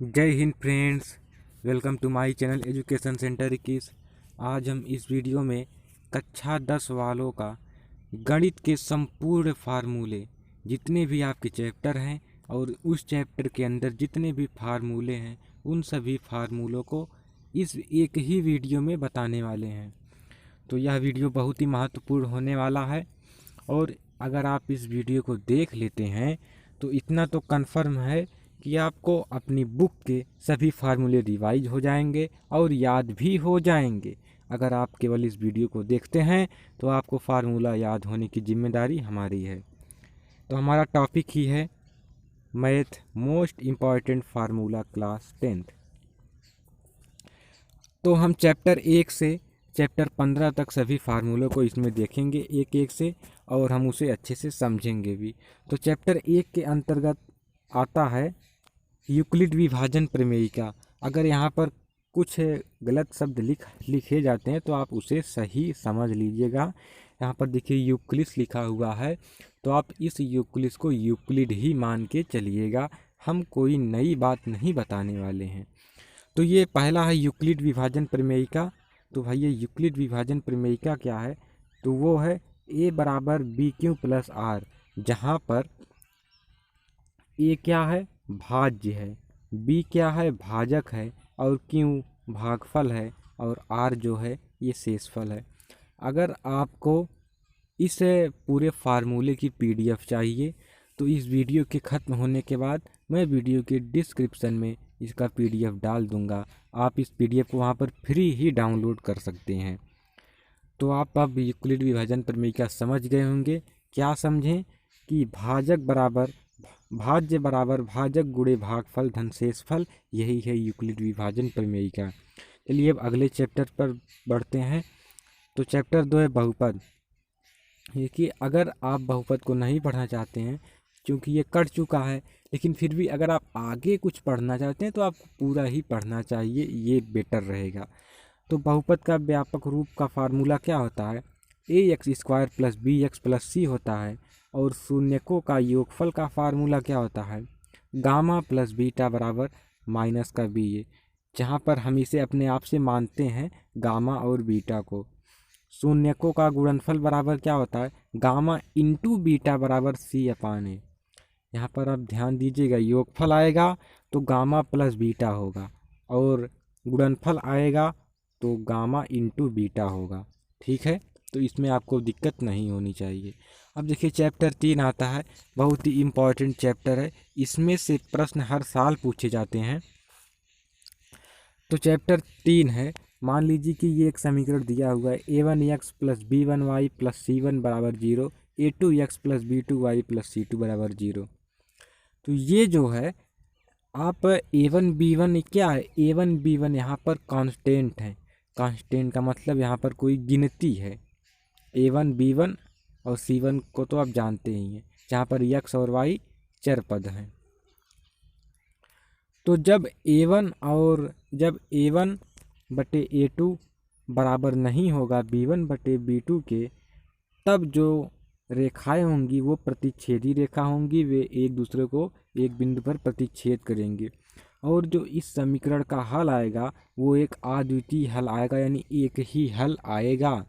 जय हिंद friends, welcome to my channel education centre 21। आज हम इस वीडियो में कक्षा 10 वालों का गणित के संपूर्ण फार्मूले, जितने भी आपके चैप्टर हैं और उस चैप्टर के अंदर जितने भी फार्मूले हैं, उन सभी फार्मूलों को इस एक ही वीडियो में बताने वाले हैं। तो यह वीडियो बहुत ही महत्वपूर्ण होने वाला है और अगर आप इस वीडियो को देख लेते हैं तो इतना तो कन्फर्म है कि आपको अपनी बुक के सभी फार्मूले रिवाइज हो जाएंगे और याद भी हो जाएंगे। अगर आप केवल इस वीडियो को देखते हैं तो आपको फार्मूला याद होने की जिम्मेदारी हमारी है। तो हमारा टॉपिक ही है math most important formula class 10th। तो हम चैप्टर 1 से चैप्टर 15 तक सभी फार्मूलों को इसमें देखेंगे एक एक से, और हम उसे अच्छे से समझेंगे भी। तो चैप्टर 1 के अंतर्गत आता है यूक्लिड विभाजन प्रमेय का। अगर यहाँ पर कुछ गलत शब्द लिखे जाते हैं तो आप उसे सही समझ लीजिएगा। यहाँ पर देखिए यूक्लिड्स लिखा हुआ है, तो आप इस यूक्लिड्स को यूक्लिड ही मान के चलिएगा। हम कोई नई बात नहीं बताने वाले हैं। तो ये पहला है यूक्लिड विभाजन प्रमेय का। तो भाई ये यूक्लिड विभाजन प्रमेय का क्या है, तो वो है a बराबर बी क्यू प्लस आर, जहाँ पर a क्या है, भाज्य है, b क्या है, भाजक है, और q भागफल है, और r जो है ये शेषफल है। अगर आपको इस पूरे फार्मूले की पीडीएफ चाहिए तो इस वीडियो के ख़त्म होने के बाद मैं वीडियो के डिस्क्रिप्शन में इसका पीडीएफ डाल दूंगा। आप इस पीडीएफ को वहाँ पर फ्री ही डाउनलोड कर सकते हैं। तो आप अब यूक्लिड विभाजन प्रमेय क्या समझ गए होंगे। क्या समझें कि भाज्य बराबर भाजक गुणे भागफल धन शेषफल, यही है यूक्लिड विभाजन प्रमेय का। चलिए अब अगले चैप्टर पर बढ़ते हैं। तो चैप्टर 2 है बहुपद। देखिए अगर आप बहुपद को नहीं पढ़ना चाहते हैं, क्योंकि ये कट चुका है, लेकिन फिर भी अगर आप आगे कुछ पढ़ना चाहते हैं तो आपको पूरा ही पढ़ना चाहिए, ये बेटर रहेगा। तो बहुपद का व्यापक रूप का फार्मूला क्या होता है, A x square plus B x plus C होता है। और शून्यकों का योगफल का फार्मूला क्या होता है, गामा प्लस बीटा बराबर माइनस का बी ए, जहाँ पर हम इसे अपने आप से मानते हैं गामा और बीटा को। शून्यकों का गुणनफल बराबर क्या होता है, गामा इंटू बीटा बराबर सी अपान ए। यहाँ पर आप ध्यान दीजिएगा, योगफल आएगा तो गामा प्लस बीटा होगा, और गुणनफल आएगा तो गामा इंटू बीटा होगा। ठीक है, तो इसमें आपको दिक्कत नहीं होनी चाहिए। अब देखिए चैप्टर 3 आता है, बहुत ही इम्पॉर्टेंट चैप्टर है, इसमें से प्रश्न हर साल पूछे जाते हैं। तो चैप्टर 3 है, मान लीजिए कि ये एक समीकरण दिया हुआ है, a1x plus b1y plus c1 बराबर 0, a2x plus b2y plus c2 बराबर 0। तो ये जो है आप a1 b1 क्या है, a1 b1 यहाँ पर कांस्टेंट है। कांस्टेंट का मतलब यहाँ पर कोई गिनती है। a1 b1 और c1 को तो आप जानते ही हैं, जहाँ पर x और y चर पद हैं। तो जब a1 बटे a2 बराबर नहीं होगा b1 बटे b2 के, तब जो रेखाएं होंगी वो प्रतिच्छेदी रेखा होंगी, वे एक दूसरे को एक बिंदु पर प्रतिच्छेद करेंगे। और जो इस समीकरण का हल आएगा वो एक अद्वितीय हल आएगा, यानी एक ही हल आएगा,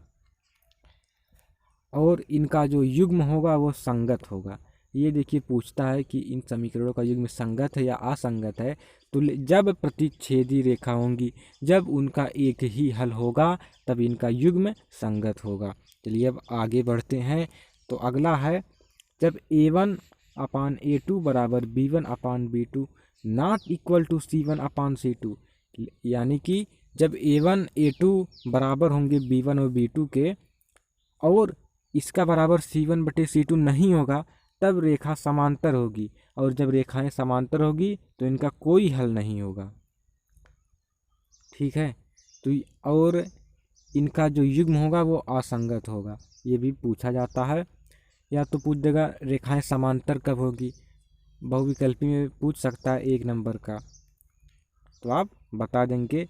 और इनका जो युग्म होगा वो संगत होगा। ये देखिए पूछता है कि इन समीकरणों का युग्म संगत है या असंगत है। तो जब प्रतिच्छेदी रेखा होंगी, जब उनका एक ही हल होगा, तब इनका युग्म संगत होगा। चलिए अब आगे बढ़ते हैं। तो अगला है, जब a1 अपान a2 बराबर b1 upon b2 not equal to c1 upon c2, यानी कि जब a1 a2 बराबर होंगे b1 और b2 के, और इसका बराबर c1 बटे c2 नहीं होगा, तब रेखा समांतर होगी, और जब रेखाएं समांतर होगी तो इनका कोई हल नहीं होगा। ठीक है, तो और इनका जो युग्म होगा वो असंगत होगा, ये भी पूछा जाता है। या तो पूछ देगा रेखाएं समांतर कब होगी, बहुविकल्पी में पूछ सकता है 1 नंबर का। तो आप बता देंगे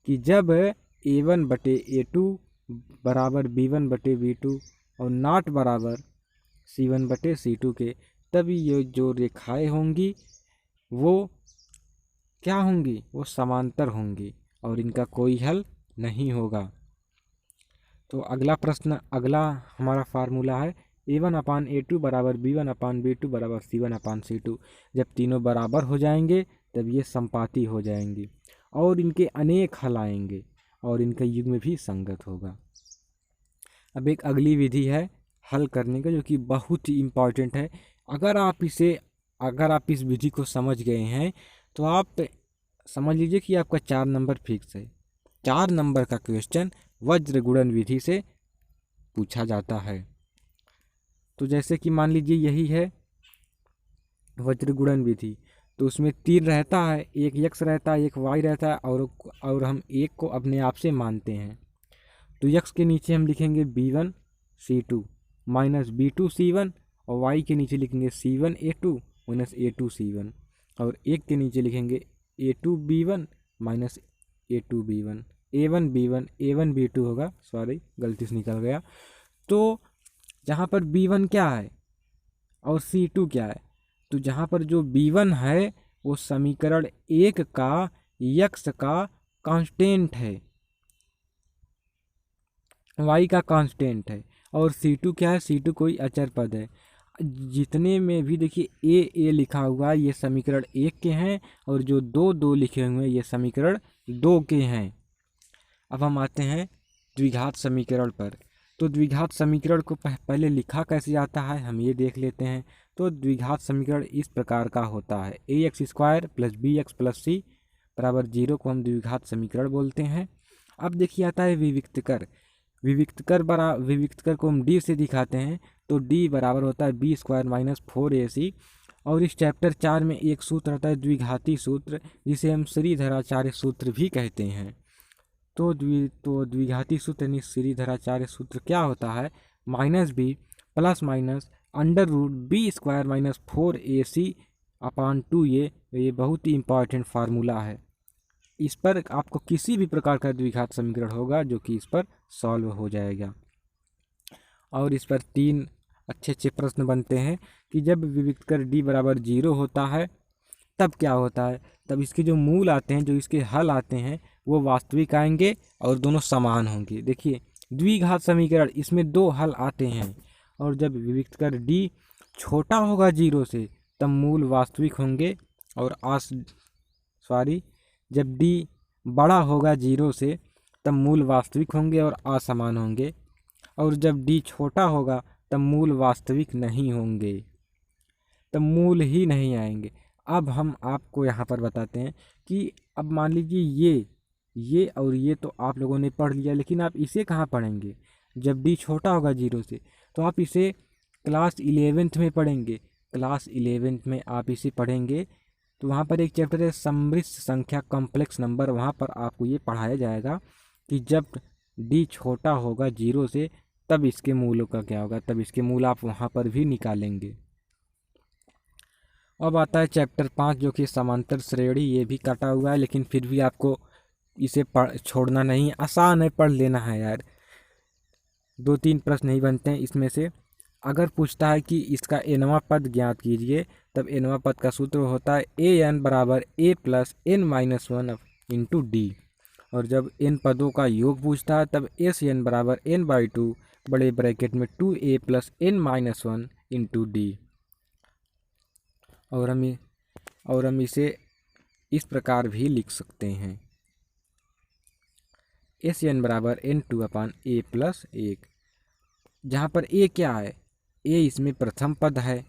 कि जब a1 बटे a2 बराबर b1 बटे b2 और नॉट बराबर c1 बटे c2 के, तभी ये जो रेखाएं होंगी वो क्या होंगी, वो समांतर होंगी और इनका कोई हल नहीं होगा। तो अगला प्रश्न, अगला हमारा फार्मूला है A1/A2 बराबर B1/B2 बराबर C1/C2। जब तीनों बराबर हो जाएंगे तब ये संपाती हो जाएंगी और इनके अनेक हल आएंगे और इनका युग्म भी संगत होगा। अब एक अगली विधि है हल करने का जो कि बहुत ही इम्पॉर्टेंट है। अगर आप इस विधि को समझ गए हैं तो आप समझ लीजिए कि आपका 4 नंबर फिक्स है। 4 नंबर का क्वेश्चन वज्र गुणन विधि से पूछा जाता है। तो जैसे कि मान लीजिए यही है वज्र गुणन विधि, तो उसमें 3 रहता है, एक x रहता है, एक y रहता है और हम एक को अपने आप से मानते हैं। तो x के नीचे हम लिखेंगे B1C2 माइनस B2C1 और y के नीचे लिखेंगे C1A2 माइनस A2C1 और एक के नीचे लिखेंगे A2B1 minus A2B1, A1B1 A1B2 होगा, सॉरी गलती से निकल गया। तो जहाँ पर B1 क्या है और C2 क्या है, तो जहाँ पर जो B1 है वो समीकरण 1 का x का कांस्टेंट है, y का कांस्टेंट है और C2 क्या है, C2 कोई अचर पद है। जितने में भी देखिए ए लिखा हुआ है ये समीकरण 1 के हैं और जो 2 लिखे हुए हैं ये समीकरण 2 के हैं। अब हम आते हैं द्विघात समीकरण पर। तो द्विघात समीकरण को पहले लिखा कैसे जाता है हम ये देख लेते हैं। तो द्विघात समीकरण इस प्रकार का होता है, ax² plus bx plus c बराबर 0 को हम द्विघात समीकरण बोलते हैं। अब देखिए आता है विविक्तकर। विविक्तकर को हम d से दिखाते हैं, तो d बराबर होता है b² माइनस 4ac। और इस चैप्टर 4 में एक सूत्र आता है द्विघाती सूत्र, जिसे हम श्रीधराचार्य सूत्र भी कहते हैं। तो द्विघाती सूत्र यानी श्रीधराचार्य सूत्र क्या होता है, -b plus minus √b² minus 4ac अपान 2a। ये बहुत ही इंपॉर्टेंट फार्मूला है। इस पर आपको किसी भी प्रकार का द्विघात समीकरण होगा जो कि इस पर सॉल्व हो जाएगा। और इस पर 3 अच्छे प्रश्न बनते हैं कि जब विविक्तकर d बराबर 0 होता है तब क्या होता है। तब इसके जो मूल आते हैं, जो इसके हल आते हैं वो वास्तविक आएंगे और दोनों समान होंगे। देखिए द्विघात समीकरण इसमें 2 हल आते हैं और जब विविक्तकर d छोटा होगा 0 से तब मूल वास्तविक होंगे और जब d बड़ा होगा 0 से तब मूल वास्तविक होंगे और असमान होंगे और जब d छोटा होगा तब मूल वास्तविक नहीं होंगे, तब मूल ही नहीं आएंगे। अब हम आपको यहाँ पर बताते हैं कि अब मान लीजिए ये और ये तो आप लोगों ने पढ़ लिया, लेकिन आप इसे कहाँ पढ़ेंगे जब d छोटा होगा 0 से। तो आप इसे क्लास 11th में पढ़ेंगे। क्लास 11th में आप इसे पढ़ेंगे तो वहाँ पर एक चैप्टर है सम्मिश्र संख्या कॉम्प्लेक्स नंबर, वहाँ पर आपको ये पढ़ाया जाएगा कि जब d छोटा होगा 0 से तब इसके मूलों का क्या होगा, तब इसके मूल आप वहाँ पर भी निकालेंगे। अब आता है चैप्टर 5 जो कि समांतर श्रेणी। ये भी काटा हुआ है लेकिन फिर भी आपको इसे छोड़ना नहीं, आसान है, पढ़ लेना है यार। 2-3 प्रश्न नहीं बनते हैं इसमें से। अगर पूछता है कि इसका nवां पद ज्ञात कीजिए तब nवां पद का सूत्र होता है an बराबर a plus n-1 into D. और जब n पदों का योग पूछता है तब sn बराबर n/2 बड़े ब्रैकेट में 2a plus n-1 into D. और हम इसे इस प्रकार भी लिख सकते हैं sn बराबर n2/a प्लस 1, जहाँ पर a क्या है, a इसमें प्रथम पद है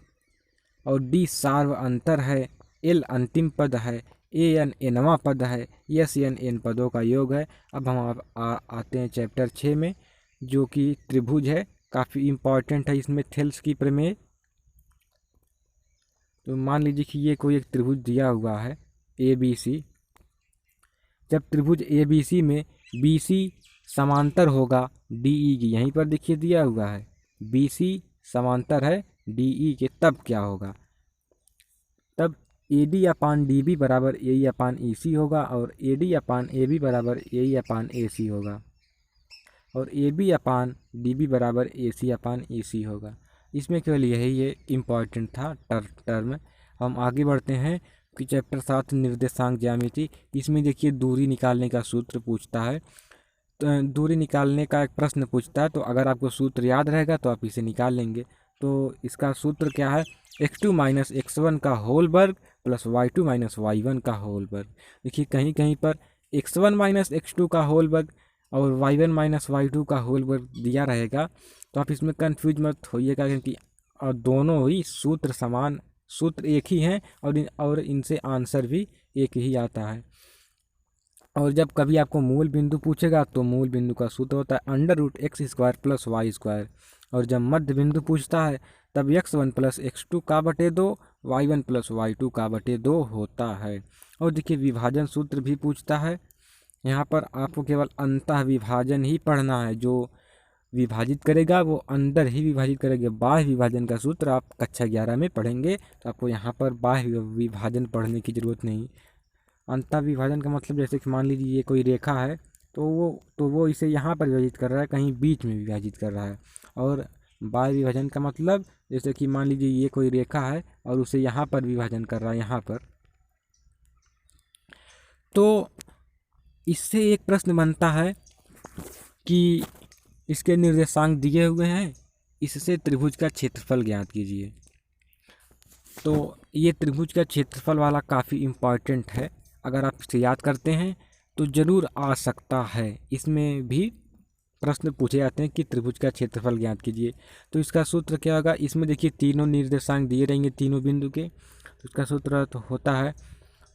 और d सार्व अंतर है, l अंतिम पद है, an nवां पद है, sn n पदों का योग है। अब हम आते हैं चैप्टर 6 में जो कि त्रिभुज है, काफ़ी इम्पॉर्टेंट है इसमें थेल्स की प्रमेय। तो मान लीजिए कि ये कोई एक त्रिभुज दिया हुआ है ABC। जब त्रिभुज ABC में BC समांतर होगा DE की, यहीं पर देखिए दिया हुआ है BC समांतर है DE के, तब क्या होगा, तब AD/DB बराबर AE/EC होगा और AD/AB बराबर AE/AC होगा और AB/DB बराबर AC/EC होगा। इसमें केवल यही है इम्पॉर्टेंट था टर्म। हम आगे बढ़ते हैं आपकी चैप्टर 7 निर्देशांक ज्यामिति। इसमें देखिए दूरी निकालने का सूत्र पूछता है। तो दूरी निकालने का एक प्रश्न पूछता है, तो अगर आपको सूत्र याद रहेगा तो आप इसे निकाल लेंगे। तो इसका सूत्र क्या है, x2 माइनस x1 का होल वर्ग प्लस y2 माइनस y1 का होल वर्ग। देखिए कहीं कहीं पर x1 माइनस x2 का होल वर्ग और y1 माइनस y2 का होल वर्ग दिया रहेगा, तो आप इसमें कंफ्यूज मत होइएगा, क्योंकि दोनों ही सूत्र समान, सूत्र एक ही हैं और इनसे आंसर भी एक ही आता है। और जब कभी आपको मूल बिंदु पूछेगा तो मूल बिंदु का सूत्र होता है under root x square plus y square. और जब मध्य बिंदु पूछता है तब x1 प्लस x2 का बटे 2, y1 प्लस y2 का बटे 2 होता है। और देखिए विभाजन सूत्र भी पूछता है। यहाँ पर आपको केवल अंतः विभाजन ही पढ़ना है, जो विभाजित करेगा वो अंदर ही विभाजित करेगा। बाह्य विभाजन का सूत्र आप कक्षा 11 में पढ़ेंगे, तो आपको यहाँ पर बाह्य विभाजन पढ़ने की ज़रूरत नहीं। अंतः विभाजन का मतलब जैसे कि मान लीजिए ये कोई रेखा है, तो वो इसे यहाँ पर विभाजित कर रहा है, कहीं बीच में विभाजित कर रहा है। और बाह्य विभाजन का मतलब जैसे कि मान लीजिए ये कोई रेखा है और उसे यहाँ पर विभाजन कर रहा है, यहाँ पर। तो इससे एक प्रश्न बनता है कि इसके निर्देशांक दिए हुए हैं, इससे त्रिभुज का क्षेत्रफल ज्ञात कीजिए। तो ये त्रिभुज का क्षेत्रफल वाला काफ़ी इम्पॉर्टेंट है, अगर आप इसे याद करते हैं तो ज़रूर आ सकता है। इसमें भी प्रश्न पूछे जाते हैं कि त्रिभुज का क्षेत्रफल ज्ञात कीजिए। तो इसका सूत्र क्या होगा, इसमें देखिए तीनों निर्देशांक दिए रहेंगे तीनों बिंदु के, तो इसका सूत्र तो होता है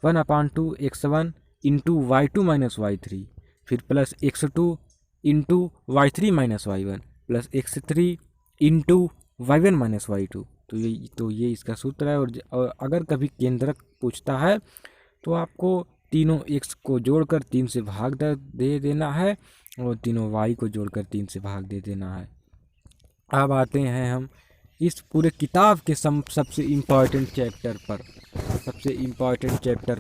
1/2 x1 into y2 minus y3, फिर plus x2 into y3 minus y1 plus x3 into y1 minus y2। तो ये इसका सूत्र है। और अगर कभी केंद्रक पूछता है तो आपको तीनों x को जोड़कर 3 से भाग दे देना है और तीनों y को जोड़कर 3 से भाग दे देना है। अब आते हैं हम इस पूरे किताब के सबसे इम्पॉर्टेंट चैप्टर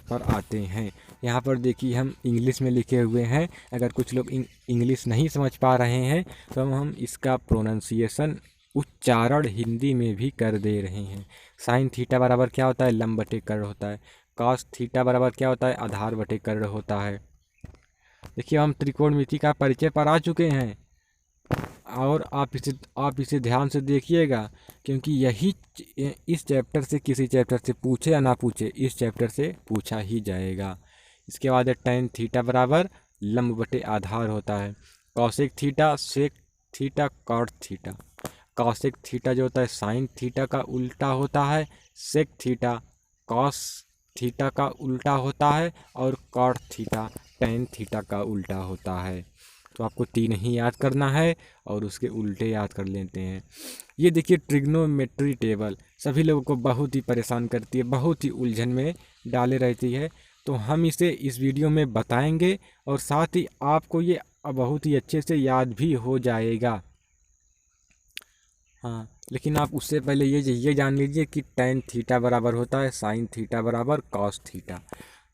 पर आते हैं। यहाँ पर देखिए हम इंग्लिश में लिखे हुए हैं, अगर कुछ लोग इंग्लिश नहीं समझ पा रहे हैं तो हम इसका प्रोनाउंसिएशन, उच्चारण हिंदी में भी कर दे रहे हैं। साइन थीटा बराबर क्या होता है, लंब बटे कर्ण होता है। कॉस थीटा बराबर क्या होता है, आधार बटे कर्ण होता है। देखिए हम त्रिकोणमिति का परिचय पर आ चुके हैं, और आप इसे ध्यान से देखिएगा, क्योंकि यही इस चैप्टर से, किसी चैप्टर से पूछे या ना पूछे, इस चैप्टर से पूछा ही जाएगा। इसके बाद है टेन थीटा बराबर लंब बटे आधार होता है। Cosec theta, sec theta, cot theta. Cosec theta जो होता है साइन थीटा का उल्टा होता है, सेक थीटा कॉस थीटा का उल्टा होता है, और कॉट थीटा टेन थीटा का उल्टा होता है। तो आपको 3 ही याद करना है और उसके उल्टे याद कर लेते हैं। ये देखिए ट्रिग्नोमेट्री टेबल सभी लोगों को बहुत ही परेशान करती है, बहुत ही उलझन में डाले रहती है। तो हम इसे इस वीडियो में बताएंगे और साथ ही आपको ये बहुत ही अच्छे से याद भी हो जाएगा। हाँ, लेकिन आप उससे पहले ये जान लीजिए कि टेन थीटा बराबर होता है साइन थीटा बराबर कॉस थीटा।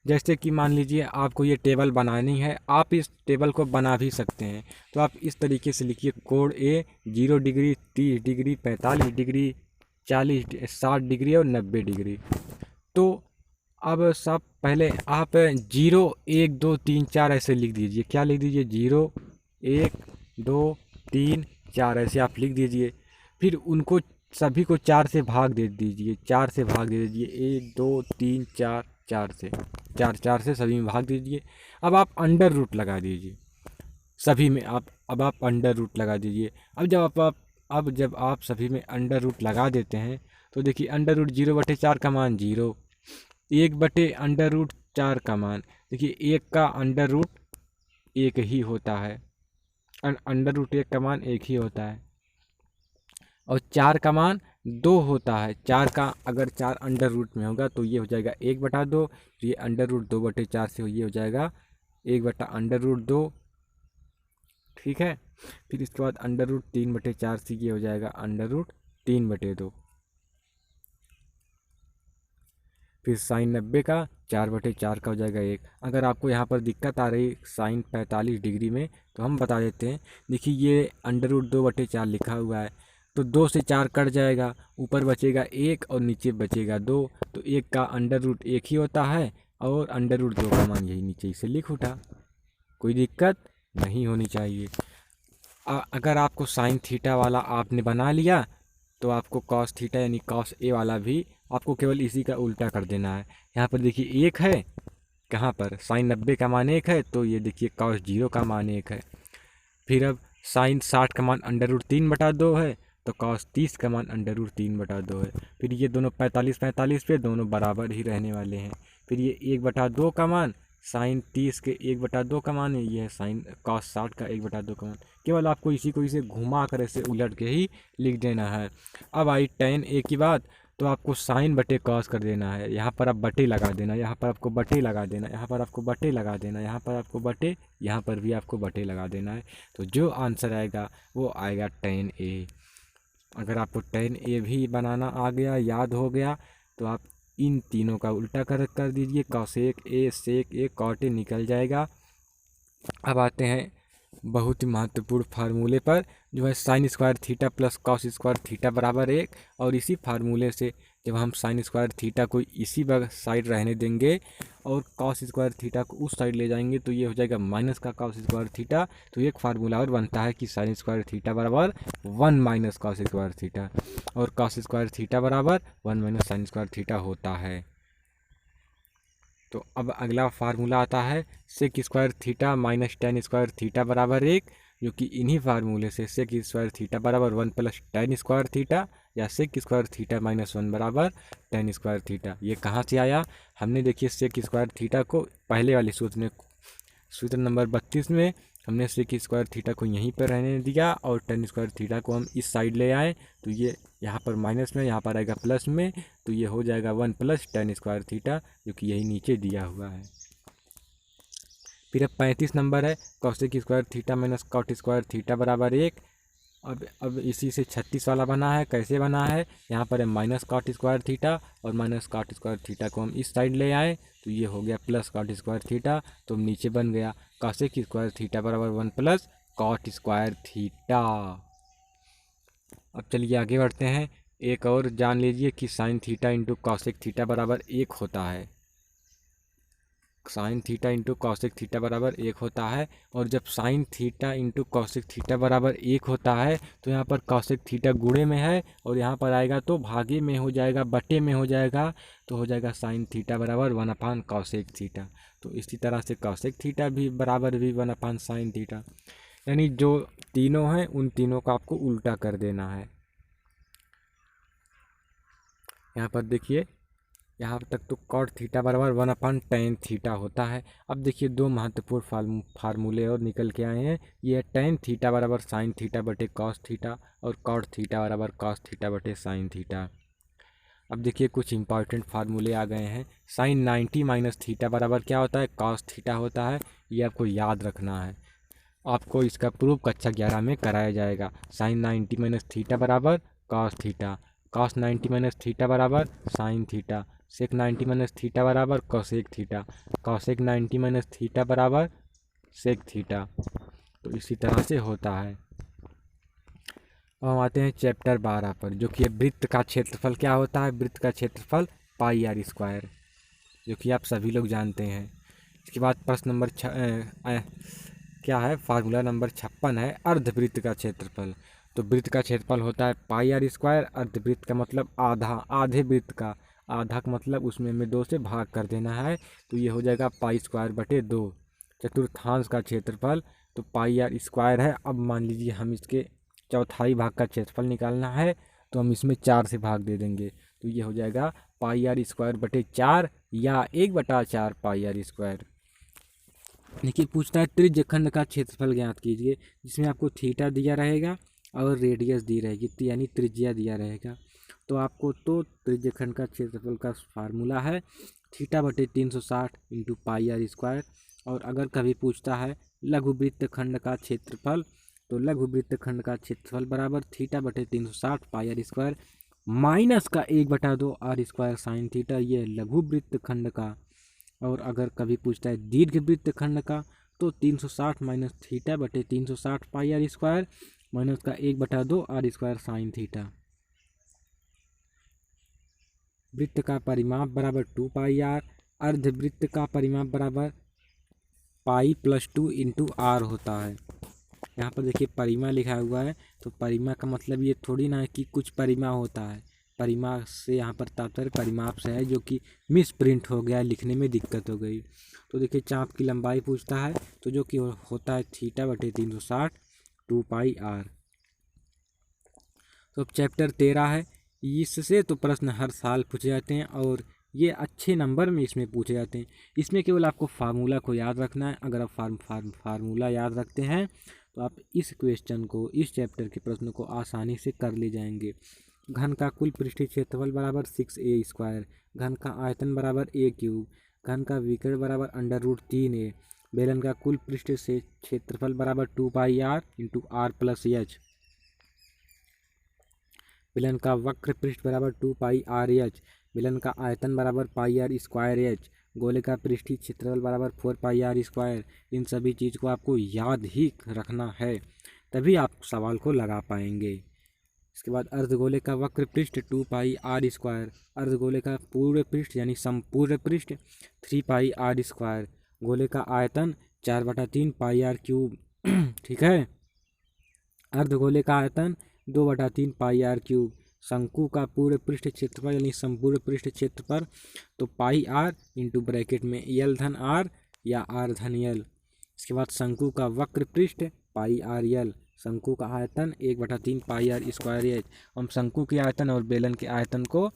जैसे कि मान लीजिए आपको ये टेबल बनानी है, आप इस टेबल को बना भी सकते हैं। तो आप इस तरीके से लिखिए, कोण ए 0 डिग्री, 30 डिग्री, 45 डिग्री, 40, 60 डिग्री और 90 डिग्री। तो अब सब पहले आप 0 1 2 3 4 ऐसे लिख दीजिए। क्या लिख दीजिए, 0 1 2 3 4 ऐसे आप लिख दीजिए। फिर उनको सभी को 4 से भाग दे दीजिए, 4 से भाग दे दीजिए, 1 2 3 4, 4 से सभी में भाग दीजिए। अब आप अंडर रूट लगा दीजिए सभी में। अब आप अंडर रूट लगा दीजिए। अब जब आप सभी में अंडर रूट लगा देते हैं तो देखिए अंडर रूट 0/4 का मान 0, 1/√4 का मान, देखिए 1 का अंडर रूट 1 ही होता है, अंडर रूट 1 का मान 1 ही होता है, और 4 का मान 2 होता है। 4 का अगर 4 अंडर रूट में होगा तो ये हो जाएगा 1/2, ये अंडर रूट 2/4 से ये हो जाएगा 1/√2। ठीक है, फिर इसके बाद अंडर रूट 3/4 से ये हो जाएगा अंडर रूट 3/2। फिर साइन 90 का 4/4 का हो जाएगा 1। अगर आपको यहाँ पर दिक्कत आ रही साइन 45 डिग्री में तो हम बता देते हैं। देखिए ये अंडर रूट 2/4 लिखा हुआ है, तो 2 से 4 कट जाएगा, ऊपर बचेगा 1 और नीचे बचेगा 2। तो 1 का अंडर रूट 1 ही होता है और अंडर रूट 2 का मान यही नीचे इसे लिख उठा। कोई दिक्कत नहीं होनी चाहिए। अगर आपको साइन थीटा वाला आपने बना लिया तो आपको कॉस थीटा यानी कॉस ए वाला भी आपको केवल इसी का उल्टा कर देना है। यहाँ पर देखिए 1 है, कहाँ पर साइन 90 का मान 1 है, तो ये देखिए कॉस 0 का मान 1 है। फिर अब साइन 60 का मान अंडर रूट 3/2 है, तो कॉस 30 का मान अंडर रूट 3/2 है। फिर ये दोनों 45 पे दोनों बराबर ही रहने वाले हैं। फिर ये 1/2 का मान साइन 30 के 1/2 का मान है, ये है साइन कॉस 60 का 1/2 का मान। केवल आपको इसी को इसे घुमा कर ऐसे उलट के ही लिख देना है। अब आई tan a की बात, तो आपको साइन बटे कॉस कर देना है। यहाँ पर आप बटे लगा देना, यहाँ पर आपको बटे लगा देना, यहाँ पर आपको बटे लगा देना, यहाँ पर आपको बटे, यहाँ पर भी आपको बटे लगा देना है। तो जो आंसर आएगा वो आएगा tan a। अगर आपको tan a भी बनाना आ गया, याद हो गया, तो आप इन तीनों का उल्टा कर दीजिए। Cosec A sec A cot A निकल जाएगा। अब आते हैं बहुत ही महत्वपूर्ण फार्मूले पर, जो है sine square theta plus cos square theta बराबर 1। और इसी फार्मूले से जब हम साइन स्क्वायर थीटा को इसी साइड रहने देंगे और कॉस स्क्वायर थीटा को उस साइड ले जाएंगे, तो ये हो जाएगा माइनस का कॉस स्क्वायर थीटा। तो एक फार्मूला और बनता है कि साइन स्क्वायर थीटा बराबर 1 माइनस कॉस स्क्वायर थीटा, और कॉस स्क्वायर थीटा बराबर 1 माइनस साइन स्क्वायर थीटा होता है। तो अब अगला फार्मूला आता है sec square theta minus tan square theta बराबर 1, जो कि इन्हीं फार्मूले से सेक स्क्वायर थीटा बराबर 1 प्लस टेन स्क्वायर थीटा या सेक स्क्वायर थीटा माइनस 1 बराबर टेन स्क्वायर थीटा। ये कहाँ से आया? हमने देखिए सेक स्क्वायर थीटा को पहले वाले सूत्र नंबर 32 में हमने सेक स्क्वायर थीटा को यहीं पर रहने दिया और टेन स्क्वायर थीटा को हम इस साइड ले आए, तो ये यहाँ पर माइनस में, यहाँ पर आएगा प्लस में, तो ये हो जाएगा 1 प्लस टेन स्क्वायर थीटा, जो कि यही नीचे दिया हुआ है। फिर अब 35 नंबर है cosec square theta minus cot square theta बराबर 1। अब इसी से 36 वाला बना है। कैसे बना है? यहाँ पर है माइनस कॉट स्क्वायर थीटा और माइनस कॉट स्क्वायर थीटा को हम इस साइड ले आए, तो ये हो गया प्लस कॉट स्क्वायर थीटा, तो नीचे बन गया कॉसेक स्क्वायर थीटा बराबर 1 प्लस कॉट स्क्वायर थीटा। अब चलिए आगे बढ़ते हैं। एक और जान लीजिए कि sine theta into cosec theta बराबर 1 होता है। Sine theta into cosec theta बराबर 1 होता है, और जब sine theta into cosec theta बराबर 1 होता है तो यहाँ पर कॉसेक थीटा गुणे में है और यहाँ पर आएगा तो भागे में हो जाएगा, बटे में हो जाएगा, तो हो जाएगा साइन थीटा बराबर 1/, कॉसेक थीटा। तो इसी तरह से कॉसेक थीटा भी बराबर भी 1/, साइन थीटा। यानी जो तीनों हैं उन तीनों का आपको उल्टा कर देना है। यहाँ पर देखिए, यहाँ तक तो कॉट थीटा बराबर 1/, tan थीटा होता है। अब देखिए दो महत्वपूर्ण फार्मूले और निकल के आए हैं। ये है tan थीटा बराबर साइन थीटा बटे कॉस थीटा और कॉट थीटा बराबर कॉस थीटा बटे साइन थीटा। अब देखिए कुछ इंपॉर्टेंट फार्मूले आ गए हैं। साइन 90 माइनस थीटा बराबर क्या होता है? कॉस थीटा होता है। ये आपको याद रखना है, आपको इसका प्रूफ कक्षा 11 में कराया जाएगा। साइन 90 माइनस थीटा बराबर cos theta, cos 90 minus theta बराबर साइन थीटा, सेक 90 माइनस थीटा बराबर cosec theta, cosec 90 minus theta बराबर सेक थीटा। तो इसी तरह से होता है। अब हम आते हैं चैप्टर 12 पर, जो कि वृत्त का क्षेत्रफल क्या होता है? वृत्त का क्षेत्रफल पाई आर स्क्वायर, जो कि आप सभी लोग जानते हैं। इसके बाद प्रश्न नंबर क्या है? फार्मूला नंबर 56 है अर्धवृत्त का क्षेत्रफल। तो वृत्त का क्षेत्रफल होता है पाई आर स्क्वायर। अर्धवृत्त का मतलब आधा, आधे वृत्त का, आधा का मतलब उसमें हमें 2 से भाग कर देना है, तो ये हो जाएगा पाई स्क्वायर बटे 2। चतुर्थांश का क्षेत्रफल तो पाई आर स्क्वायर है। अब मान लीजिए हम इसके चौथाई भाग का क्षेत्रफल निकालना है, तो हम इसमें 4 से भाग दे देंगे, तो ये हो जाएगा पाई आर स्क्वायर बटे 4 या 1/4 पाई आर स्क्वायर। देखिए पूछता है त्रिज्य खंड का क्षेत्रफल ज्ञात कीजिए, जिसमें आपको थीटा दिया रहेगा और रेडियस दी रहेगी, यानी त्रिज्या दिया रहेगा। तो आपको तो त्रिज्य खंड का क्षेत्रफल का फार्मूला है थीटा बटे 360 इंटू पाई आर स्क्वायर। और अगर कभी पूछता है लघु वृत्त खंड का क्षेत्रफल, तो लघु वृत्त खंड का क्षेत्रफल बराबर थीटा बटे 360 पाई आर स्क्वायर माइनस का 1/2 आर स्क्वायर साइन थीटा, ये लघु वृत्त खंड का। और अगर कभी पूछता है दीर्घ वृत्त खंड का, तो 360 माइनस थीटा बटे 360 पाई आर स्क्वायर माइनस का 1/2 आर स्क्वायर साइन थीटा। वृत्त का परिमाप बराबर 2πr। अर्धवृत्त का परिमाप बराबर पाई प्लस 2 इंटू आर होता है। यहाँ पर देखिए परिमा लिखा हुआ है, तो परिमा का मतलब ये थोड़ी ना है कि कुछ परिमा होता है। परिमा से यहाँ पर तात्पर्य परिमाप से है, जो कि मिस प्रिंट हो गया, लिखने में दिक्कत हो गई। तो देखिए चाप की लंबाई पूछता है, तो जो कि होता है θ/360 2πr। तो अब चैप्टर 13 है। इससे तो प्रश्न हर साल पूछे जाते हैं और ये अच्छे नंबर में इसमें पूछे जाते हैं। इसमें केवल आपको फार्मूला को याद रखना है। अगर आप फार्मूला याद रखते हैं तो आप इस क्वेश्चन को, इस चैप्टर के प्रश्न को आसानी से कर ले जाएंगे। घन का कुल पृष्ठीय क्षेत्रफल बराबर 6a²। घन का आयतन बराबर a³। घन का विकर्ण बराबर √3a। बेलन का कुल पृष्ठ से क्षेत्रफल बराबर 2πr into r plus h। बेलन का वक्र पृष्ठ बराबर 2πrh। बेलन का आयतन बराबर πr²h। गोले का पृष्ठीय क्षेत्रफल बराबर 4πr²। इन सभी चीज़ को आपको याद ही रखना है, तभी आप सवाल को लगा पाएंगे। इसके बाद अर्धगोले का वक्र पृष्ठ 2πr²। अर्धगोले का पूर्ण पृष्ठ यानी संपूर्ण पृष्ठ 3πr²। गोले का आयतन 4/3 πr³। ठीक है। अर्धगोले का आयतन 2/3 πr³। शंकु का पूर्ण पृष्ठ क्षेत्रफल यानी संपूर्ण पृष्ठ क्षेत्रफल तो πr इंटू ब्रैकेट में l/r या r/l। इसके बाद शंकु का वक्र पृष्ठ πrl। शंकु का आयतन 1/3 πr²h। हम शंकु के आयतन और बेलन के आयतन को,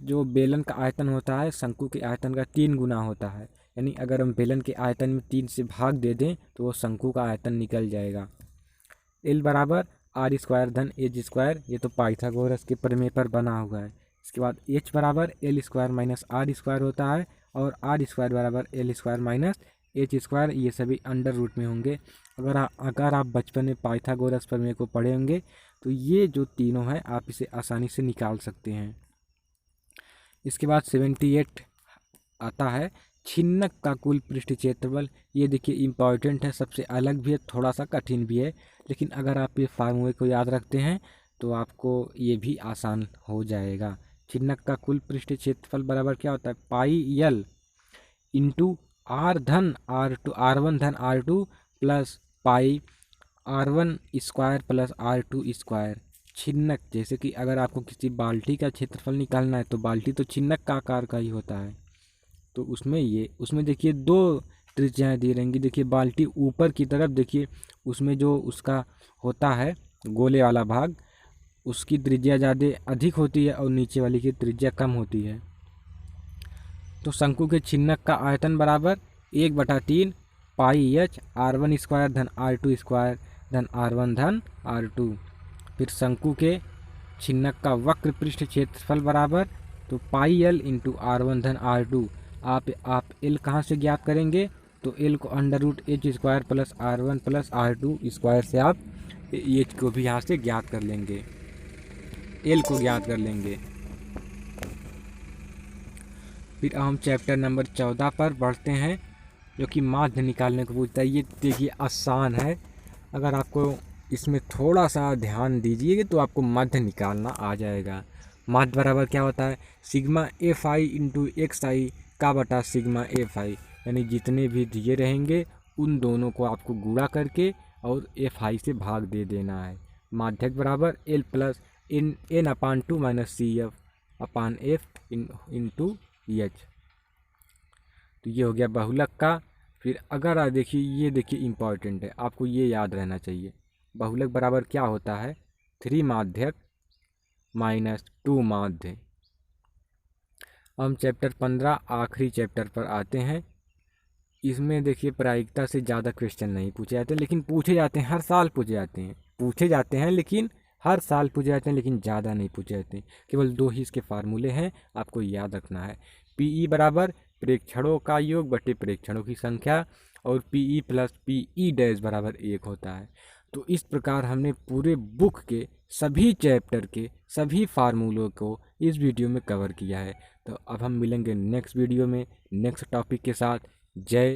जो बेलन का आयतन होता है शंकु के आयतन का 3 गुना होता है, यानी अगर हम बेलन के आयतन में 3 से भाग दे दें तो वो शंकु का आयतन निकल जाएगा। l बराबर r² - h²। ये तो पाइथागोरस के प्रमेय पर बना हुआ है। इसके बाद h बराबर l² - r² होता है और r² बराबर l² - h²। ये सभी अंडर रूट में होंगे। अगर आप बचपन में पाइथागोरस प्रमेय को पढ़े होंगे तो ये जो तीनों हैं आप इसे आसानी से निकाल सकते हैं। इसके बाद 78 आता है छिन्नक का कुल पृष्ठ क्षेत्रफल। ये देखिए इम्पॉर्टेंट है, सबसे अलग भी है, थोड़ा सा कठिन भी है, लेकिन अगर आप ये फार्मूले को याद रखते हैं तो आपको ये भी आसान हो जाएगा। छिन्नक का कुल पृष्ठ क्षेत्रफल बराबर क्या होता है πl into r1/r2 plus πr1² plus r2²। छिन्नक जैसे कि अगर आपको किसी बाल्टी का क्षेत्रफल निकालना है तो बाल्टी तो छिन्नक का आकार का ही होता है, तो उसमें देखिए 2 त्रिज्याएँ दी रहेंगी। देखिए बाल्टी ऊपर की तरफ, देखिए उसमें जो उसका होता है गोले वाला भाग, उसकी त्रिज्या ज़्यादा अधिक होती है और नीचे वाली की त्रिज्या कम होती है। तो शंकु के छिन्नक का आयतन बराबर 1/3 πh r1² - r2² r1 r2। फिर शंकु के छिन्नक का वक्र पृष्ठ क्षेत्रफल बराबर तो πl इंटू r1 r2। आप l कहाँ से ज्ञात करेंगे, तो l को √h² plus r1 plus r2² से आप h को भी यहाँ से ज्ञात कर लेंगे, l को ज्ञात कर लेंगे। फिर हम चैप्टर नंबर 14 पर बढ़ते हैं, जो कि माध्य निकालने को पूछता है। ये देखिए आसान है, अगर आपको इसमें थोड़ा सा ध्यान दीजिएगा तो आपको माध्य निकालना आ जाएगा। माध्य बराबर क्या होता है सिग्मा fi इंटू xi का बटा सिग्मा fi, यानी जितने भी दिए रहेंगे उन दोनों को आपको गुणा करके और fi से भाग दे देना है। माध्यक बराबर l plus n/2 minus cf/f into h। तो ये हो गया बहुलक का। फिर अगर आप देखिए, ये देखिए इम्पॉर्टेंट है, आपको ये याद रहना चाहिए। बहुलक बराबर क्या होता है 3 माध्यक माइनस 2 माध्य। हम चैप्टर 15 आखिरी चैप्टर पर आते हैं। इसमें देखिए प्रायिकता से ज़्यादा क्वेश्चन नहीं पूछे जाते, लेकिन पूछे जाते हैं, हर साल पूछे जाते हैं, लेकिन हर साल पूछे जाते हैं, लेकिन ज़्यादा नहीं पूछे जाते। केवल 2 ही इसके फार्मूले हैं, आपको याद रखना है। PE बराबर प्रेक्षणों का योग बटे प्रेक्षणों की संख्या और PE प्लस PE डैश बराबर 1 होता है। तो इस प्रकार हमने पूरे बुक के सभी चैप्टर के सभी फार्मूलों को इस वीडियो में कवर किया है। तो अब हम मिलेंगे नेक्स्ट वीडियो में नेक्स्ट टॉपिक के साथ। जय